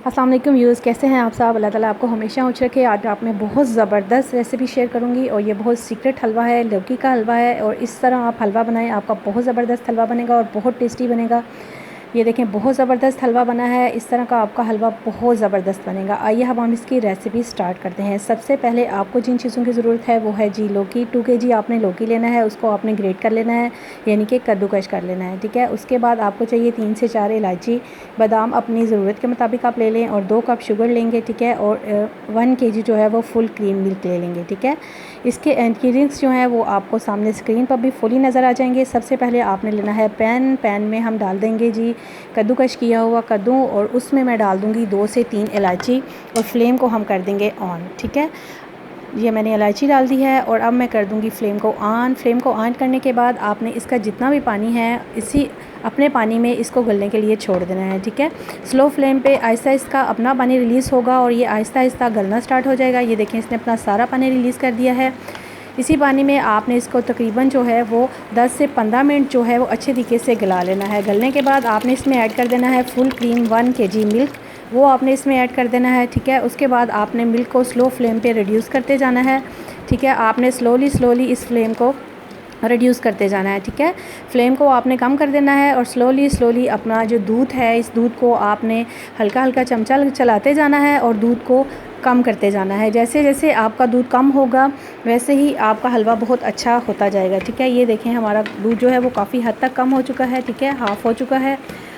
अस्सलाम वालेकुम व्यूअर्स, कैसे हैं आप सब। अल्लाह ताला आपको हमेशा खुश रखे। आज आप मैं बहुत ज़बरदस्त रेसिपी शेयर करूंगी और ये बहुत सीक्रेट हलवा है, लौकी का हलवा है। और इस तरह आप हलवा बनाएं, आपका बहुत ज़बरदस्त हलवा बनेगा और बहुत टेस्टी बनेगा। ये देखें, बहुत ज़बरदस्त हलवा बना है। इस तरह का आपका हलवा बहुत ज़बरदस्त बनेगा। आइए हम इसकी रेसिपी स्टार्ट करते हैं। सबसे पहले आपको जिन चीज़ों की ज़रूरत है वो है जी लौकी। 2 kg आपने लौकी लेना है, उसको आपने ग्रेट कर लेना है, यानी कि कद्दूकश कर लेना है। ठीक है। उसके बाद आपको चाहिए 3 से 4 इलायची। बादाम अपनी ज़रूरत के मुताबिक आप ले लें और 2 कप शुगर लेंगे। ठीक है। और 1 kg जो है वो फुल क्रीम मिल्क ले लेंगे। ठीक है। इसके इंग्रेडिएंट्स जो हैं वो आपको सामने स्क्रीन पर भी फुली नज़र आ जाएंगे। सबसे पहले आपने लेना है पैन में हम डाल देंगे जी कद्दूकश किया हुआ कद्दू, और उसमें मैं डाल दूँगी 2 से 3 इलायची और फ्लेम को हम कर देंगे ऑन। ठीक है। ये मैंने इलायची डाल दी है और अब मैं कर दूँगी फ्लेम को ऑन। फ्लेम को ऑन करने के बाद आपने इसका जितना भी पानी है इसी अपने पानी में इसको गलने के लिए छोड़ देना है। ठीक है। स्लो फ्लेम पे आहिस्ता आहिस्ता अपना पानी रिलीज़ होगा और ये आहिस्ता आहिस्ता गलना स्टार्ट हो जाएगा। ये देखें, इसने अपना सारा पानी रिलीज़ कर दिया है। इसी पानी में आपने इसको तकरीबन जो है वो 10 से 15 मिनट जो है वो अच्छे तरीके से गला लेना है। गलने के बाद आपने इसमें ऐड कर देना है फुल क्रीम 1 kg मिल्क, वो आपने इसमें ऐड कर देना है। ठीक है। उसके बाद आपने मिल्क को स्लो फ्लेम पे रिड्यूस करते जाना है। ठीक है। आपने स्लोली इस फ्लेम को रिड्यूस करते जाना है। ठीक है। फ्लेम को आपने कम कर देना है और स्लोली अपना जो दूध है इस दूध को आपने हल्का हल्का चमचा चलाते जाना है और दूध को कम करते जाना है। जैसे जैसे आपका दूध कम होगा वैसे ही आपका हलवा बहुत अच्छा होता जाएगा। ठीक है। ये देखें, हमारा दूध जो है वो काफ़ी हद तक कम हो चुका है। ठीक है। हाफ़ हो चुका है।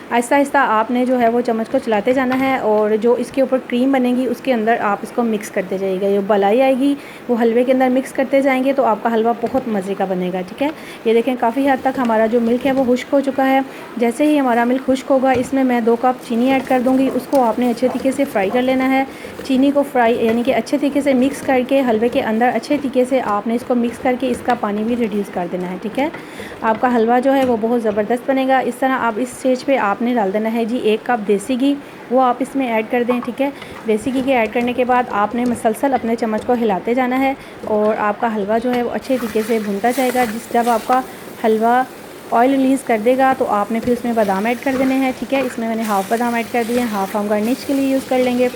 आहिस्ता आहिस्ता आपने जो है वो चम्मच को चलाते जाना है और जो इसके ऊपर क्रीम बनेगी उसके अंदर आप इसको मिक्स करते जाइएगा। ये मलाई आएगी वो हलवे के अंदर मिक्स करते जाएंगे तो आपका हलवा बहुत मज़े का बनेगा। ठीक है। ये देखें, काफ़ी हद तक हमारा जो मिल्क है वो खुश्क हो चुका है। जैसे ही हमारा मिल्क खुश्क होगा इसमें मैं 2 कप चीनी ऐड कर दूँगी। उसको आपने अच्छे तरीके से फ्राई कर लेना है। चीनी को फ्राई यानी कि अच्छे तरीके से मिक्स करके हलवे के अंदर अच्छे तरीके से आपने इसको मिक्स करके इसका पानी भी रिड्यूस कर देना है। ठीक है। आपका हलवा जो है वो बहुत ज़बरदस्त बनेगा। इस तरह आप इस स्टेज पे आपने डाल देना है जी 1 कप देसी घी, वो आप इसमें ऐड कर दें। ठीक है। देसी घी के ऐड करने के बाद आपने मसलसल अपने चम्मच को हिलाते जाना है और आपका हलवा जो है वो अच्छे तरीके से भुनता जाएगा। जब आपका हलवा ऑयल रिलीज़ कर देगा तो आपने फिर उसमें बादाम ऐड कर देने हैं। ठीक है। इसमें मैंने हाफ़ बादाम ऐड कर दिए, हाफ़ हम गार्निश के लिए यूज़ कर लेंगे।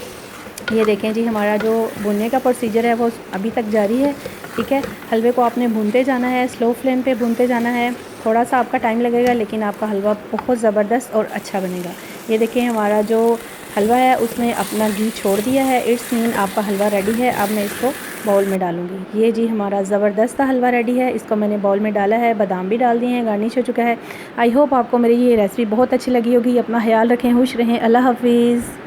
ये देखें जी, हमारा जो भुनने का प्रोसीजर है वो अभी तक जारी है। ठीक है। हलवे को आपने भूनते जाना है, स्लो फ्लेम पे भूनते जाना है। थोड़ा सा आपका टाइम लगेगा लेकिन आपका हलवा बहुत ज़बरदस्त और अच्छा बनेगा। ये देखें, हमारा जो हलवा है उसने अपना घी छोड़ दिया है। इट्स मीन आपका हलवा रेडी है। अब मैं इसको बाउल में डालूंगी। ये जी हमारा ज़बरदस्त हलवा रेडी है। इसको मैंने बाउल में डाला है, बादाम भी डाल दिए हैं, गार्निश हो चुका है। आई होप आपको मेरी ये रेसिपी बहुत अच्छी लगी होगी। अपना ख्याल रखें, खुश रहें। अल्लाह हाफिज़।